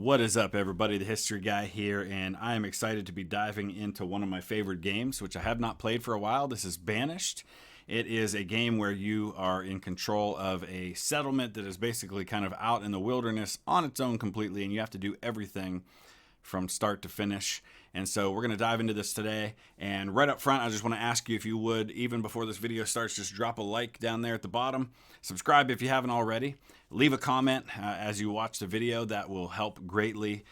What is up, everybody? The History Guy here, and I am excited to be diving into one of my favorite games, which I have not played for a while. This is Banished. It is a game where you are in control of a settlement that is basically kind of out in the wilderness on its own completely, and you have to do everything from start to finish. And so we're going to dive into this today. And right up front, I just want to ask you if you would, even before this video starts, just drop a like down there at the bottom. Subscribe if you haven't already. Leave a comment as you watch the video. That will help greatly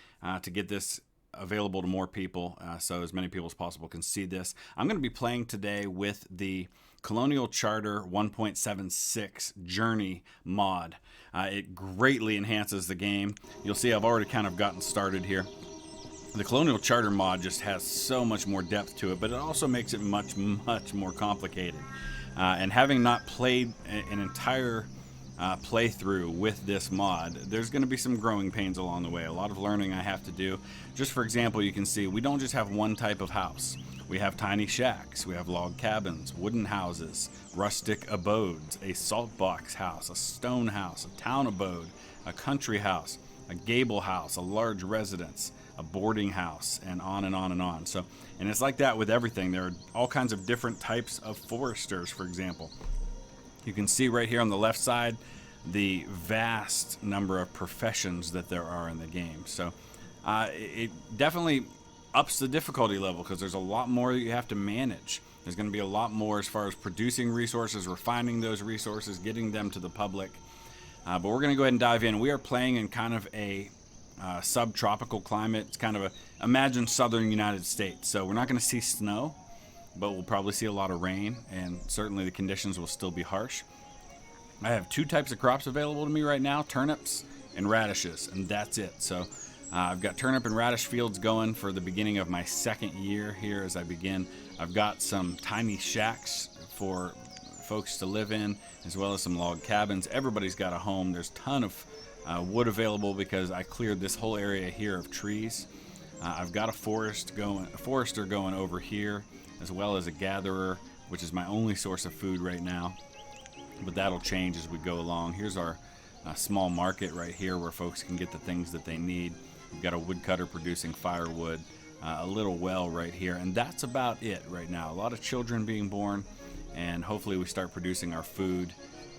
to get this available to more people, so as many people as possible can see this. I'm going to be playing today with the Colonial Charter 1.76 Journey mod. It greatly enhances the game. You'll see I've already kind of gotten started here. The Colonial Charter mod just has so much more depth to it, but it also makes it much more complicated. And having not played an entire playthrough with this mod, there's going to be some growing pains along the way. A lot of learning I have to do. Just for example, you can see we don't just have one type of house. We have tiny shacks, we have log cabins, wooden houses, rustic abodes, a salt box house, a stone house, a town abode, a country house, a gable house, a large residence, a boarding house, and on and on and on. So, and it's like that with everything. There are all kinds of different types of foresters, for example. You can see right here on the left side the vast number of professions that there are in the game. So it definitely ups the difficulty level because there's a lot more that you have to manage. There's going to be a lot more as far as producing resources, refining those resources, getting them to the public. But we're going to go ahead and dive in. We are playing in kind of a subtropical climate. It's kind of a, imagine southern United States. So we're not going to see snow, but we'll probably see a lot of rain, and certainly the conditions will still be harsh. I have two types of crops available to me right now, turnips and radishes, and that's it. So I've got turnip and radish fields going for the beginning of my second year here as I begin. I've got some tiny shacks for folks to live in, as well as some log cabins. Everybody's got a home. There's a ton of wood available because I cleared this whole area here of trees. I've got a forester going over here, as well as a gatherer, which is my only source of food right now. But that'll change as we go along. Here's our small market right here where folks can get the things that they need. We've got a woodcutter producing firewood, a little well right here, and that's about it right now. A lot of children being born, and hopefully we start producing our food.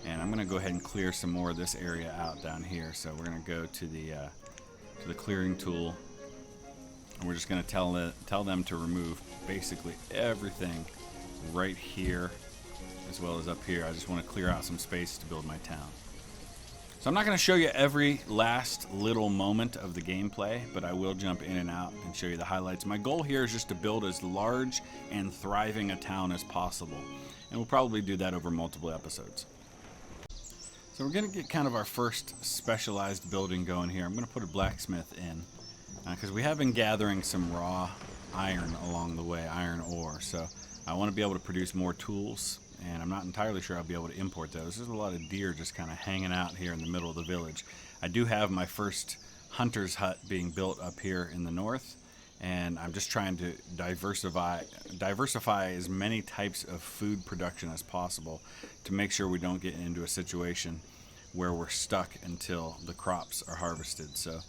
And I'm going to go ahead and clear some more of this area out down here. So we're going to go to the clearing tool, and we're just going to tell them to remove basically everything right here, as well as up here. I just want to clear out some space to build my town. So I'm not going to show you every last little moment of the gameplay, but I will jump in and out and show you the highlights. My goal here is just to build as large and thriving a town as possible, and we'll probably do that over multiple episodes. So we're going to get kind of our first specialized building going here. I'm going to put a blacksmith in because we have been gathering some raw iron along the way, iron ore. So I want to be able to produce more tools, and I'm not entirely sure I'll be able to import those. There's a lot of deer just kind of hanging out here in the middle of the village. I do have my first hunter's hut being built up here in the north, and I'm just trying to diversify as many types of food production as possible to make sure we don't get into a situation where we're stuck until the crops are harvested. So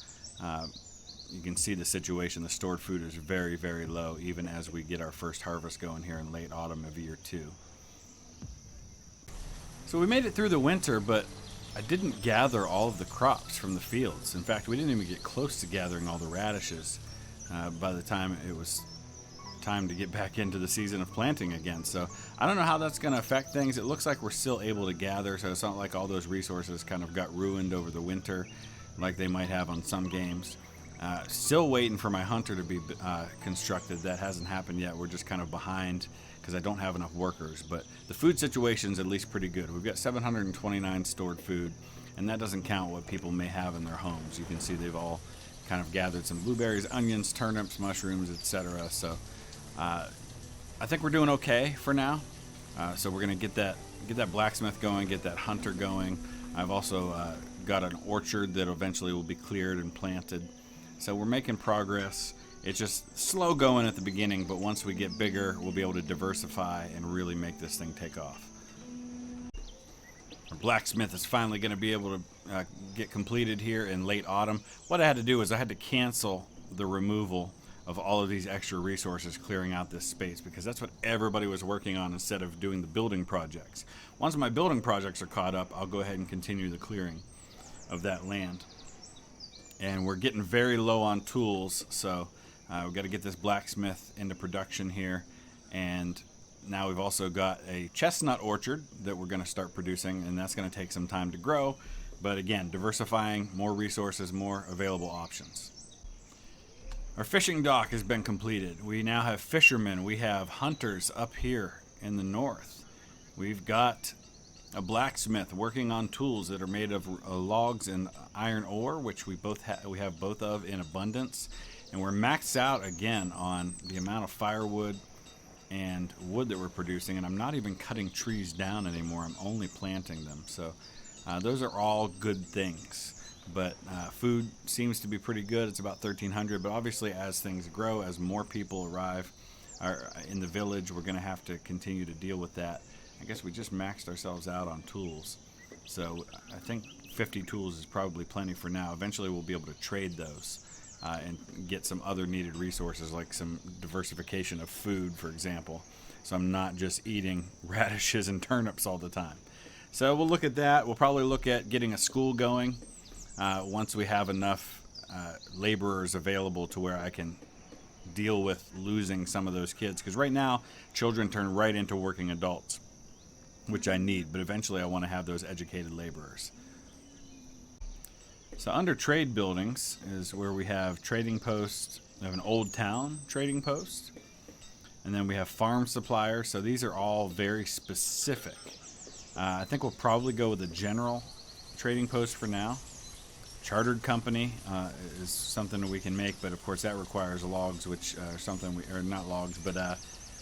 you can see the situation. The stored food is very, very low, even as we get our first harvest going here in late autumn of year 2. So we made it through the winter, but I didn't gather all of the crops from the fields. In fact, we didn't even get close to gathering all the radishes by the time it was time to get back into the season of planting again. So I don't know how that's going to affect things. It looks like we're still able to gather, so it's not like all those resources kind of got ruined over the winter like they might have on some games. Still waiting for my hunter to be constructed. That hasn't happened yet. We're just kind of behind because I don't have enough workers, but the food situation's at least pretty good. We've got 729 stored food, and that doesn't count what people may have in their homes. You can see they've all kind of gathered some blueberries, onions, turnips, mushrooms, etc. So I think we're doing okay for now. So we're gonna get that blacksmith going, get that hunter going. I've also got an orchard that eventually will be cleared and planted. So we're making progress. It's just slow going at the beginning, but once we get bigger, we'll be able to diversify and really make this thing take off. Our blacksmith is finally going to be able to get completed here in late autumn. What I had to do is I had to cancel the removal of all of these extra resources, clearing out this space, because that's what everybody was working on instead of doing the building projects. Once my building projects are caught up, I'll go ahead and continue the clearing of that land. And we're getting very low on tools, so we've got to get this blacksmith into production here. And now we've also got a chestnut orchard that we're going to start producing, and that's going to take some time to grow. But again, diversifying, more resources, more available options. Our fishing dock has been completed. We now have fishermen. We have hunters up here in the north. We've got a blacksmith working on tools that are made of logs and iron ore, which we have both of in abundance. And we're maxed out again on the amount of firewood and wood that we're producing. And I'm not even cutting trees down anymore. I'm only planting them. So those are all good things. But food seems to be pretty good. It's about 1,300. But obviously, as things grow, as more people arrive in the village, we're going to have to continue to deal with that. I guess we just maxed ourselves out on tools. So I think 50 tools is probably plenty for now. Eventually, we'll be able to trade those and get some other needed resources, like some diversification of food, for example. So I'm not just eating radishes and turnips all the time. So we'll look at that. We'll probably look at getting a school going. Once we have enough laborers available to where I can deal with losing some of those kids. Because right now, children turn right into working adults, which I need. But eventually, I want to have those educated laborers. So under trade buildings is where we have trading posts. We have an old town trading post. And then we have farm suppliers. So these are all very specific. I think we'll probably go with a general trading post for now. Chartered company is something that we can make, but of course that requires logs, which are something or not logs, but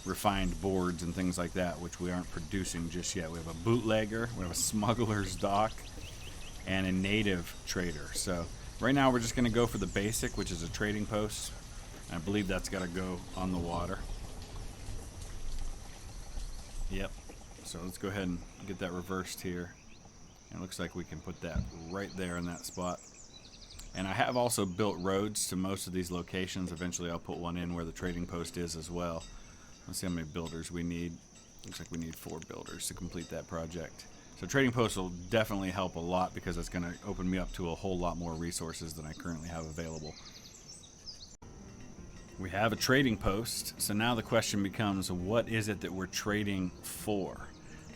refined boards and things like that, which we aren't producing just yet. We have a bootlegger, we have a smuggler's dock, and a native trader. So right now we're just going to go for the basic, which is a trading post. I believe that's got to go on the water. Yep. So let's go ahead and get that reversed here. It looks like we can put that right there in that spot. And I have also built roads to most of these locations. Eventually I'll put one in where the trading post is as well. Let's see how many builders we need. Looks like we need 4 builders to complete that project. So trading post will definitely help a lot because it's going to open me up to a whole lot more resources than I currently have available. We have a trading post. So now the question becomes, what is it that we're trading for?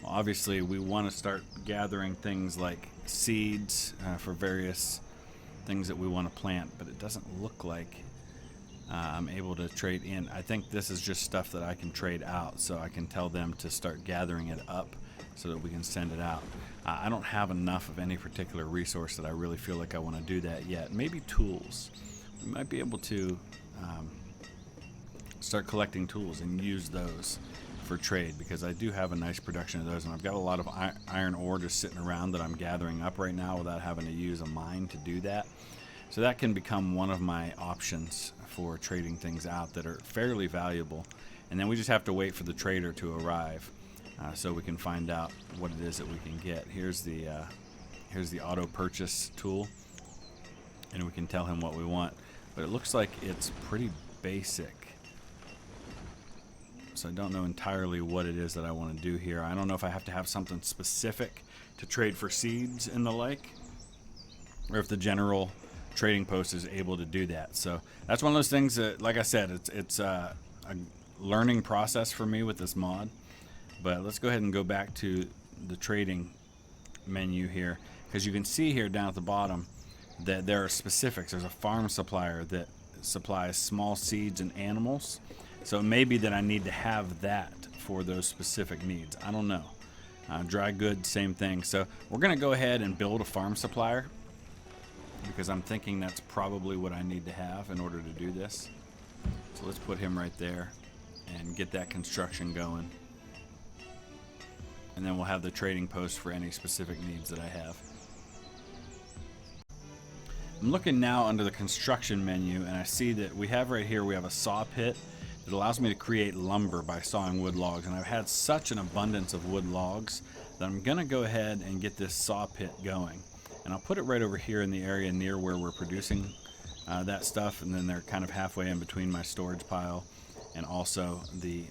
Well, obviously, we want to start gathering things like seeds for various things that we want to plant, but it doesn't look like I'm able to trade in. I think this is just stuff that I can trade out, so I can tell them to start gathering it up so that we can send it out. I don't have enough of any particular resource that I really feel like I want to do that yet. Maybe tools. We might be able to start collecting tools and use those for trade, because I do have a nice production of those, and I've got a lot of iron ore just sitting around that I'm gathering up right now without having to use a mine to do that. So that can become one of my options for trading things out that are fairly valuable. And then we just have to wait for the trader to arrive so we can find out what it is that we can get. Here's the auto purchase tool, and we can tell him what we want. But it looks like it's pretty basic. So I don't know entirely what it is that I want to do here. I don't know if I have to have something specific to trade for seeds and the like, or if the general trading post is able to do that. So that's one of those things that, like I said, it's a learning process for me with this mod. But let's go ahead and go back to the trading menu here, because you can see here down at the bottom that there are specifics. There's a farm supplier that supplies small seeds and animals. So it may be that I need to have that for those specific needs. I don't know. Dry goods, same thing. So we're going to go ahead and build a farm supplier, because I'm thinking that's probably what I need to have in order to do this. So let's put him right there and get that construction going. And then we'll have the trading post for any specific needs that I have. I'm looking now under the construction menu, and I see that we have right here, we have a saw pit It allows me to create lumber by sawing wood logs, and I've had such an abundance of wood logs that I'm going to go ahead and get this saw pit going. And I'll put it right over here in the area near where we're producing that stuff, and then they're kind of halfway in between my storage pile and also the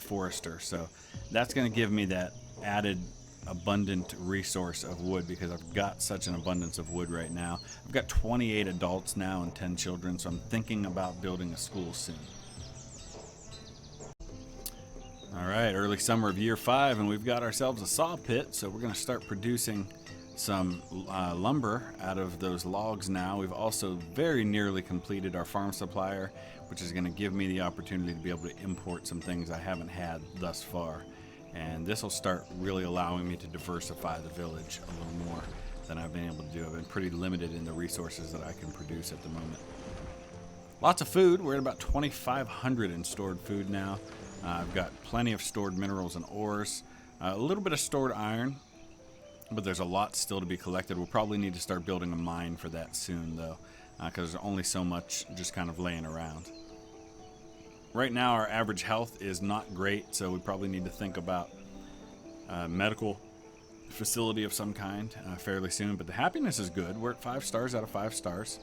forester. So that's going to give me that added abundant resource of wood, because I've got such an abundance of wood right now. I've got 28 adults now and 10 children, so I'm thinking about building a school soon. All right, early summer of year 5, and we've got ourselves a saw pit, so we're going to start producing some lumber out of those logs now. We've also very nearly completed our farm supplier, which is going to give me the opportunity to be able to import some things I haven't had thus far. And this will start really allowing me to diversify the village a little more than I've been able to do. I've been pretty limited in the resources that I can produce at the moment. Lots of food. We're at about 2,500 in stored food now. I've got plenty of stored minerals and ores, a little bit of stored iron, but there's a lot still to be collected. We'll probably need to start building a mine for that soon, though, because there's only so much just kind of laying around. Right now, our average health is not great, so we probably need to think about a medical facility of some kind fairly soon. But the happiness is good. We're at 5 stars out of 5 stars.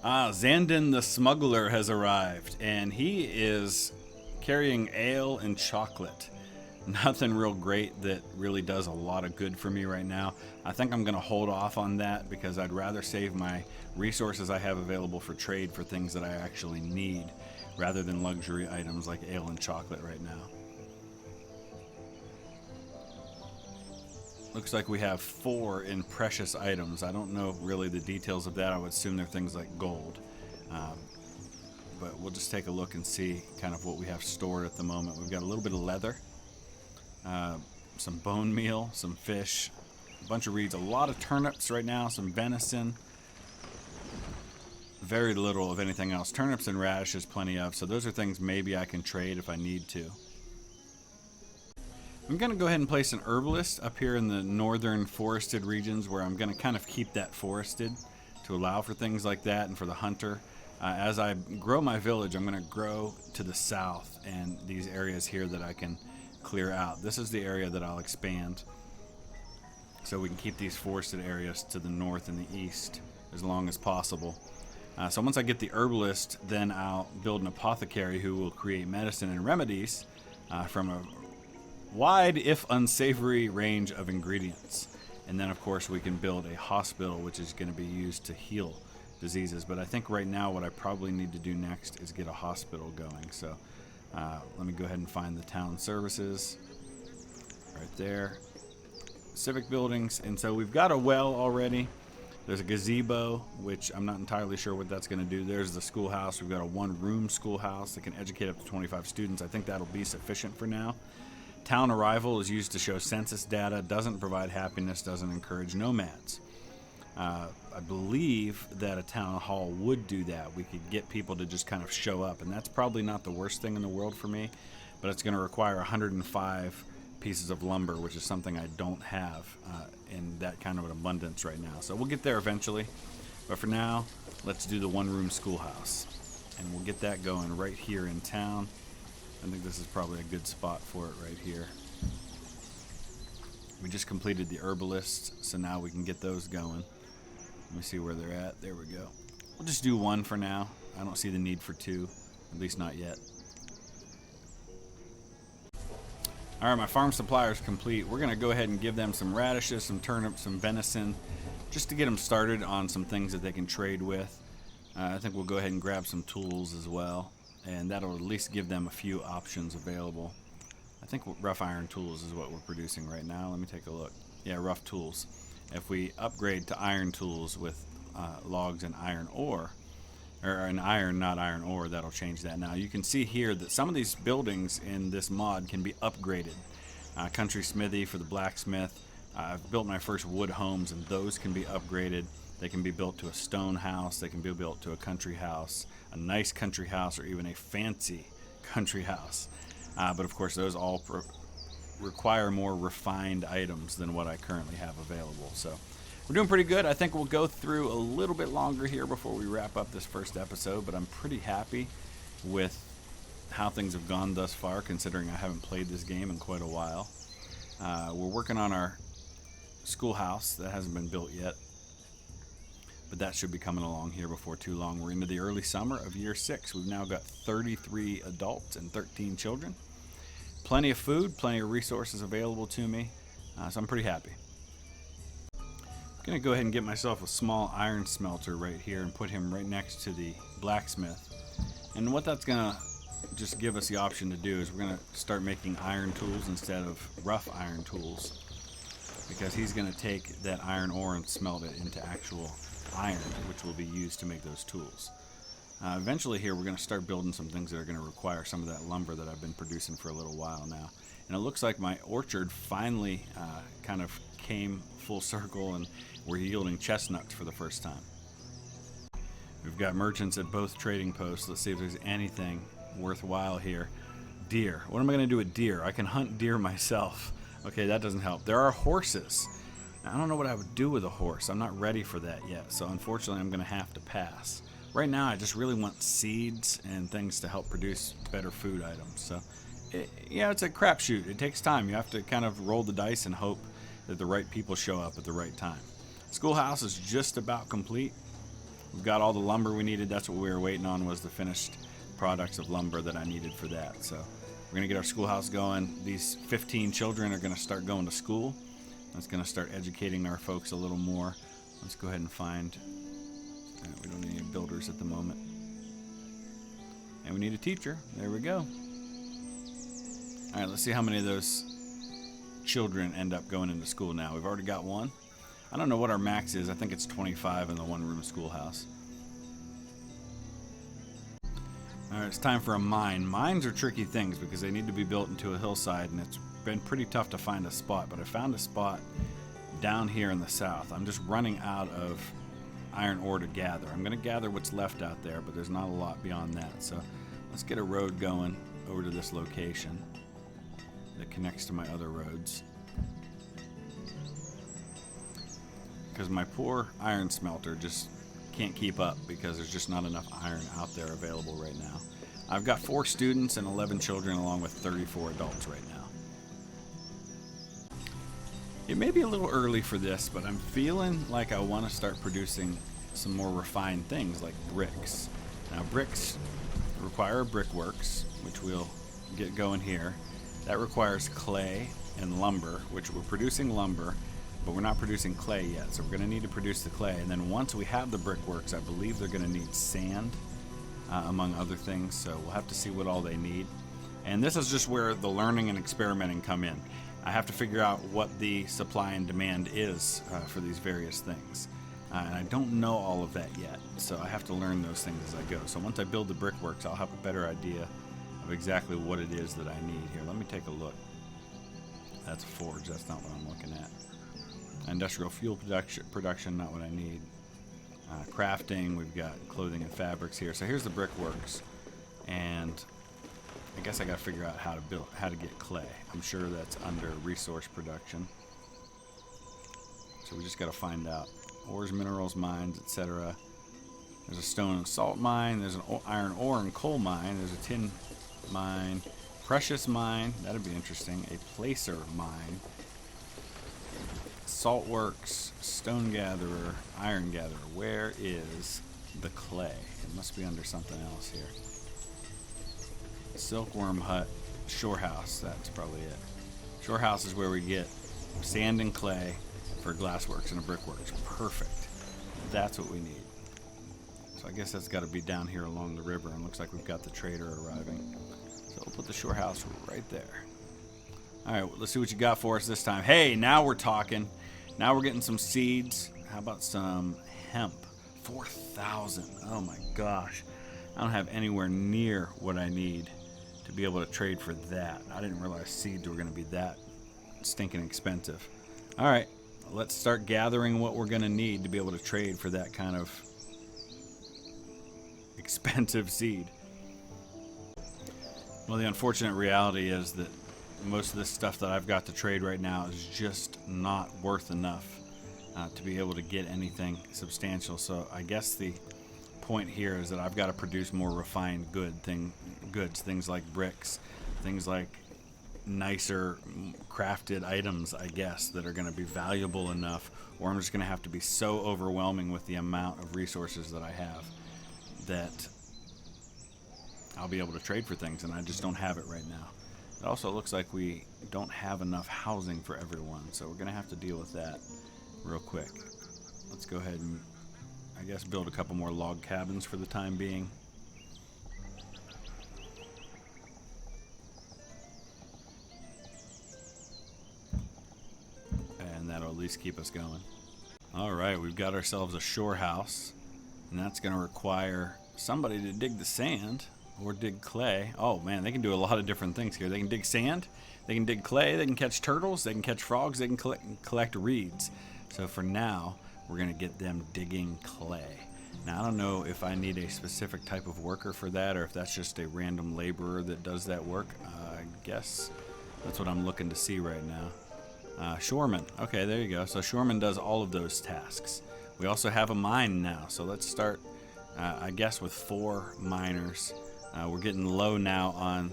Zandon the smuggler has arrived, and he is carrying ale and chocolate. Nothing real great that really does a lot of good for me right now. I think I'm going to hold off on that because I'd rather save my resources I have available for trade for things that I actually need, rather than luxury items like ale and chocolate right now. Looks like we have 4 in precious items. I don't know really the details of that. I would assume they're things like gold. But we'll just take a look and see kind of what we have stored at the moment. We've got a little bit of leather, some bone meal, some fish, a bunch of reeds, a lot of turnips right now, some venison, very little of anything else. Turnips and radishes plenty of, so those are things maybe I can trade if I need to. I'm going to go ahead and place an herbalist up here in the northern forested regions, where I'm going to kind of keep that forested to allow for things like that and for the hunter. As I grow my village, I'm going to grow to the south and these areas here that I can clear out. This is the area that I'll expand, so we can keep these forested areas to the north and the east as long as possible. So once I get the herbalist, then I'll build an apothecary who will create medicine and remedies from a wide, if unsavory, range of ingredients. And then, of course, we can build a hospital, which is going to be used to heal diseases. But I think right now what I probably need to do next is get a hospital going. So let me go ahead and find the town services right there. Civic buildings. And so we've got a well already. There's a gazebo, which I'm not entirely sure what that's going to do. There's the schoolhouse. We've got a 1-room schoolhouse that can educate up to 25 students. I think that'll be sufficient for now. Town arrival is used to show census data, doesn't provide happiness, doesn't encourage nomads. I believe that a town hall would do that. We could get people to just kind of show up, and that's probably not the worst thing in the world for me, but it's going to require 105 pieces of lumber, which is something I don't have in that kind of an abundance right now. So we'll get there eventually, but for now, let's do the 1-room schoolhouse, and we'll get that going right here in town. I think this is probably a good spot for it right here. We just completed the herbalist, so now we can get those going. Let me see where they're at. There we go. We'll just do 1 for now. I don't see the need for 2, at least not yet. All right, my farm supplier is complete. We're going to go ahead and give them some radishes, some turnips, some venison, just to get them started on some things that they can trade with. I think we'll go ahead and grab some tools as well, and that'll at least give them a few options available. I think rough iron tools is what we're producing right now. Let me take a look. Yeah, rough tools. If we upgrade to iron tools with logs and iron ore, or an iron, not iron ore, that'll change that. Now you can see here that some of these buildings in this mod can be upgraded. Country smithy for the blacksmith. I've built my first wood homes, and those can be upgraded. They can be built to a stone house. They can be built to a country house, a nice country house, or even a fancy country house. But of course, those all require more refined items than what I currently have available. So we're doing pretty good. I think we'll go through a little bit longer here before we wrap up this first episode, but I'm pretty happy with how things have gone thus far, considering I haven't played this game in quite a while. We're working on our schoolhouse that hasn't been built yet, but that should be coming along here before too long. We're into the early summer of year 6. We've now got 33 adults and 13 children. Plenty of food, plenty of resources available to me, so I'm pretty happy. I'm going to go ahead and get myself a small iron smelter right here and put him right next to the blacksmith. And what that's going to just give us the option to do is we're going to start making iron tools instead of rough iron tools, because he's going to take that iron ore and smelt it into actual iron, which will be used to make those tools. Eventually here we're going to start building some things that are going to require some of that lumber that I've been producing for a little while now. And it looks like my orchard finally kind of came full circle and we're yielding chestnuts for the first time. We've got merchants at both trading posts. Let's see if there's anything worthwhile here. Deer. What am I going to do with deer? I can hunt deer myself. Okay, that doesn't help. There are horses. I don't know what I would do with a horse. I'm not ready for that yet, so unfortunately I'm going to have to pass. Right now I just really want seeds and things to help produce better food items. So, it's a crapshoot. It takes time. You have to kind of roll the dice and hope that the right people show up at the right time. Schoolhouse is just about complete. We've got all the lumber we needed. That's what we were waiting on, was the finished products of lumber that I needed for that. So we're going to get our schoolhouse going. These 15 children are going to start going to school. That's going to start educating our folks a little more. Let's go ahead and find... we don't need any builders at the moment. And we need a teacher. There we go. Alright, let's see how many of those children end up going into school now. We've already got one. I don't know what our max is. I think it's 25 in the one-room schoolhouse. Alright, it's time for a mine. Mines are tricky things because they need to be built into a hillside, and it's been pretty tough to find a spot, but I found a spot down here in the south. I'm just running out of iron ore to gather. I'm going to gather what's left out there, but there's not a lot beyond that. So let's get a road going over to this location that connects to my other roads, because my poor iron smelter just can't keep up because there's just not enough iron out there available right now. I've got 4 students and 11 children along with 34 adults right now. It may be a little early for this, but I'm feeling like I want to start producing some more refined things like bricks. Now, bricks require a brickworks, which we'll get going here. That requires clay and lumber, which we're producing lumber, but we're not producing clay yet. So we're going to need to produce the clay. And then once we have the brickworks, I believe they're going to need sand, among other things. So we'll have to see what all they need. And this is just where the learning and experimenting come in. I have to figure out what the supply and demand is for these various things. And I don't know all of that yet, so I have to learn those things as I go. So once I build the brickworks, I'll have a better idea of exactly what it is that I need here. Let me take a look. That's a forge. That's not what I'm looking at. Industrial fuel production, not what I need. Crafting, we've got clothing and fabrics here. So here's the brickworks. And I guess I got to figure out how to get clay. I'm sure that's under resource production. So we just got to find out. Ores, minerals, mines, etc. There's a stone and salt mine. There's an iron ore and coal mine. There's a tin mine. Precious mine. That'd be interesting. A placer mine. Salt works. Stone gatherer. Iron gatherer. Where is the clay? It must be under something else here. Silkworm hut, shore house, that's probably it. Shore house is where we get sand and clay for glassworks and a brickworks. Perfect. That's what we need. So I guess that's got to be down here along the river, and looks like we've got the trader arriving. So we'll put the shore house right there. All right, let's see what you got for us this time. Hey, now we're talking. Now we're getting some seeds. How about some hemp? 4,000. Oh my gosh. I don't have anywhere near what I need to be able to trade for that. I didn't realize seeds were going to be that stinking expensive. All right, let's start gathering what we're going to need to be able to trade for that kind of expensive seed. Well, the unfortunate reality is that most of this stuff that I've got to trade right now is just not worth enough to be able to get anything substantial. So I guess the point here is that I've got to produce more refined goods, things like bricks, things like nicer crafted items, I guess, that are going to be valuable enough, or I'm just going to have to be so overwhelming with the amount of resources that I have that I'll be able to trade for things, and I just don't have it right now. It also looks like we don't have enough housing for everyone, so we're going to have to deal with that real quick. Let's go ahead and, I guess, build a couple more log cabins for the time being. And that'll at least keep us going. Alright, we've got ourselves a shore house, and that's going to require somebody to dig the sand or dig clay. Oh man, they can do a lot of different things here. They can dig sand, they can dig clay, they can catch turtles, they can catch frogs, they can collect reeds. So for now, we're going to get them digging clay. Now I don't know if I need a specific type of worker for that, or if that's just a random laborer that does that work. I guess that's what I'm looking to see right now. Shoreman. Okay, there you go. So Shoreman does all of those tasks. We also have a mine now, so let's start, I guess, with 4 miners. We're getting low now on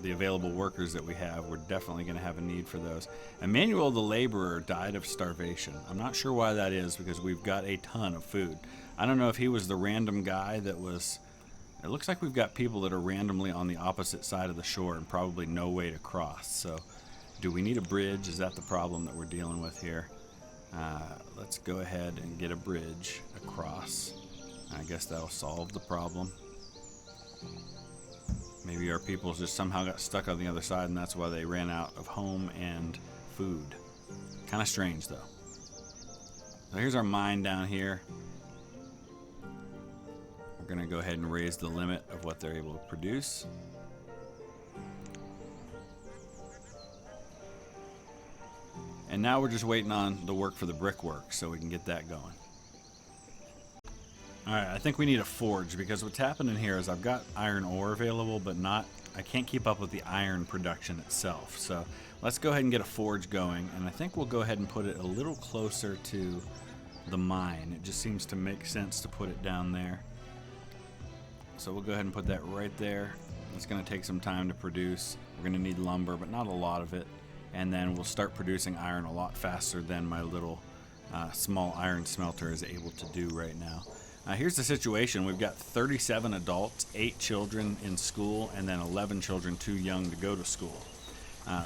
the available workers that we have. We're definitely going to have a need for those. Emmanuel the laborer died of starvation. I'm not sure why that is, because we've got a ton of food. I don't know if he was the random guy that was... It looks like we've got people that are randomly on the opposite side of the shore and probably no way to cross. So do we need a bridge? Is that the problem that we're dealing with here? Let's go ahead and get a bridge across. I guess that'll solve the problem. Maybe our people just somehow got stuck on the other side, and that's why they ran out of home and food. Kind of strange, though. So here's our mine down here. We're going to go ahead and raise the limit of what they're able to produce. And now we're just waiting on the work for the brickwork so we can get that going. Alright, I think we need a forge, because what's happening here is I've got iron ore available, but I can't keep up with the iron production itself. So let's go ahead and get a forge going, and I think we'll go ahead and put it a little closer to the mine. It just seems to make sense to put it down there. So we'll go ahead and put that right there. It's going to take some time to produce. We're going to need lumber, but not a lot of it. And then we'll start producing iron a lot faster than my little small iron smelter is able to do right now. Here's the situation. We've got 37 adults, 8 children in school, and then 11 children too young to go to school.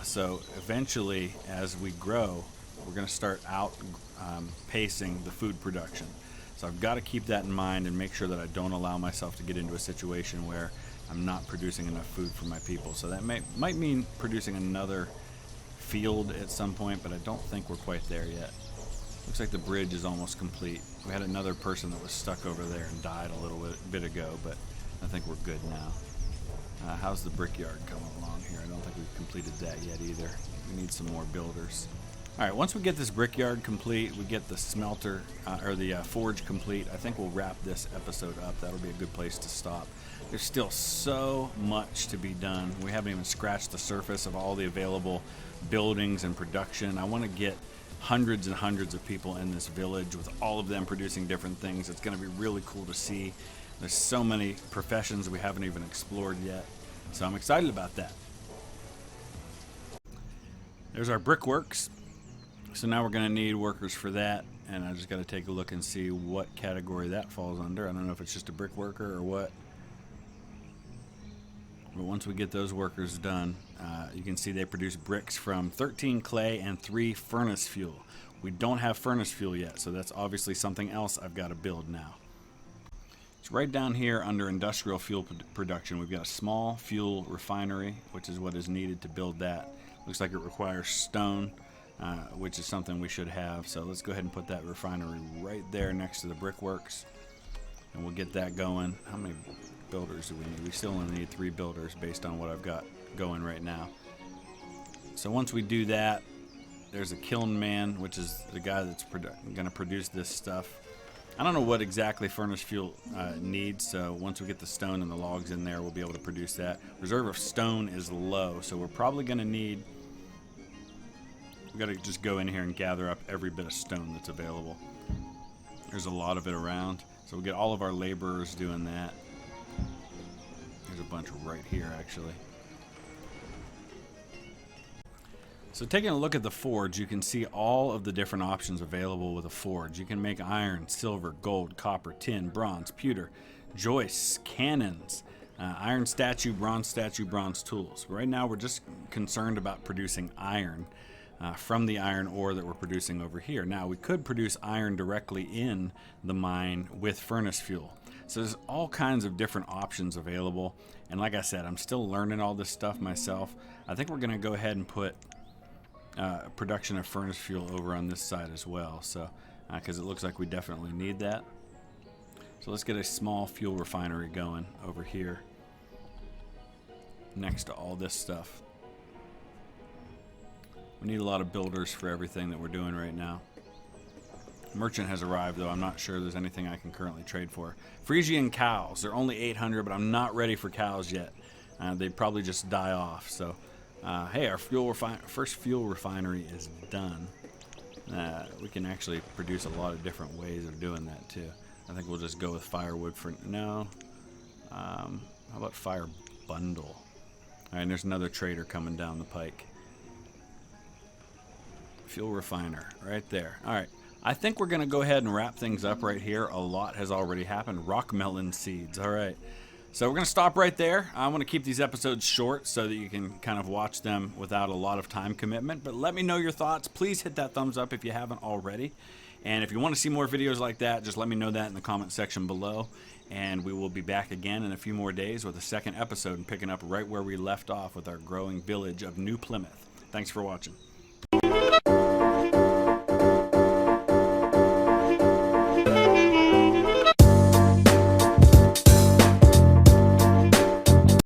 So eventually, as we grow, we're going to start pacing the food production. So I've got to keep that in mind and make sure that I don't allow myself to get into a situation where I'm not producing enough food for my people. So that might mean producing another field at some point, but I don't think we're quite there yet. Looks like the bridge is almost complete. We had another person that was stuck over there and died a little bit ago, but I think we're good now. How's the brickyard coming along here? I don't think we've completed that yet either. We need some more builders. Alright, once we get this brickyard complete, we get the smelter, or the forge complete, I think we'll wrap this episode up. That'll be a good place to stop. There's still so much to be done. We haven't even scratched the surface of all the available buildings and production. I want to get hundreds and hundreds of people in this village with all of them producing different things. It's going to be really cool to see. There's so many professions we haven't even explored yet. So I'm excited about that. There's our brickworks. So now we're going to need workers for that. And I just got to take a look and see what category that falls under. I don't know if it's just a brick worker or what. But once we get those workers done, you can see they produce bricks from 13 clay and 3 furnace fuel. We don't have furnace fuel yet, so that's obviously something else I've got to build now. It's right down here under industrial fuel production. We've got a small fuel refinery, which is what is needed to build that. Looks like it requires stone, which is something we should have. So let's go ahead and put that refinery right there next to the brickworks, and we'll get that going. How many builders do we need? We still only need 3 builders based on what I've got going right now. So once we do that, there's a kiln man, which is the guy that's going to produce this stuff. I don't know what exactly furnace fuel needs, so once we get the stone and the logs in there, we'll be able to produce that. Reserve of stone is low, so we're probably going to need We got to just go in here and gather up every bit of stone that's available. There's a lot of it around, so we'll get all of our laborers doing that. There's a bunch right here, actually. So taking a look at the forge, you can see all of the different options available with a forge. You can make iron, silver, gold, copper, tin, bronze, pewter, joists, cannons, iron statue, bronze tools. Right now we're just concerned about producing iron from the iron ore that we're producing over here. Now we could produce iron directly in the mine with furnace fuel. So there's all kinds of different options available. And like I said, I'm still learning all this stuff myself. I think we're going to go ahead and put production of furnace fuel over on this side as well. So because it looks like we definitely need that. So let's get a small fuel refinery going over here next to all this stuff. We need a lot of builders for everything that we're doing right now. Merchant has arrived, though. I'm not sure there's anything I can currently trade for. Frisian cows. They're only 800, but I'm not ready for cows yet. They'd probably just die off. So, hey, our first fuel refinery is done. We can actually produce a lot of different ways of doing that, too. I think we'll just go with firewood for... No. How about fire bundle? All right, and there's another trader coming down the pike. Fuel refiner right there. All right, I think we're gonna go ahead and wrap things up right here. A lot has already happened. Rock melon seeds. All right, so we're gonna stop right there. I want to keep these episodes short so that you can kind of watch them without a lot of time commitment, but let me know your thoughts. Please hit that thumbs up if you haven't already, and if you want to see more videos like that, just let me know that in the comment section below, and we will be back again in a few more days with a second episode and picking up right where we left off with our growing village of New Plymouth. Thanks for watching.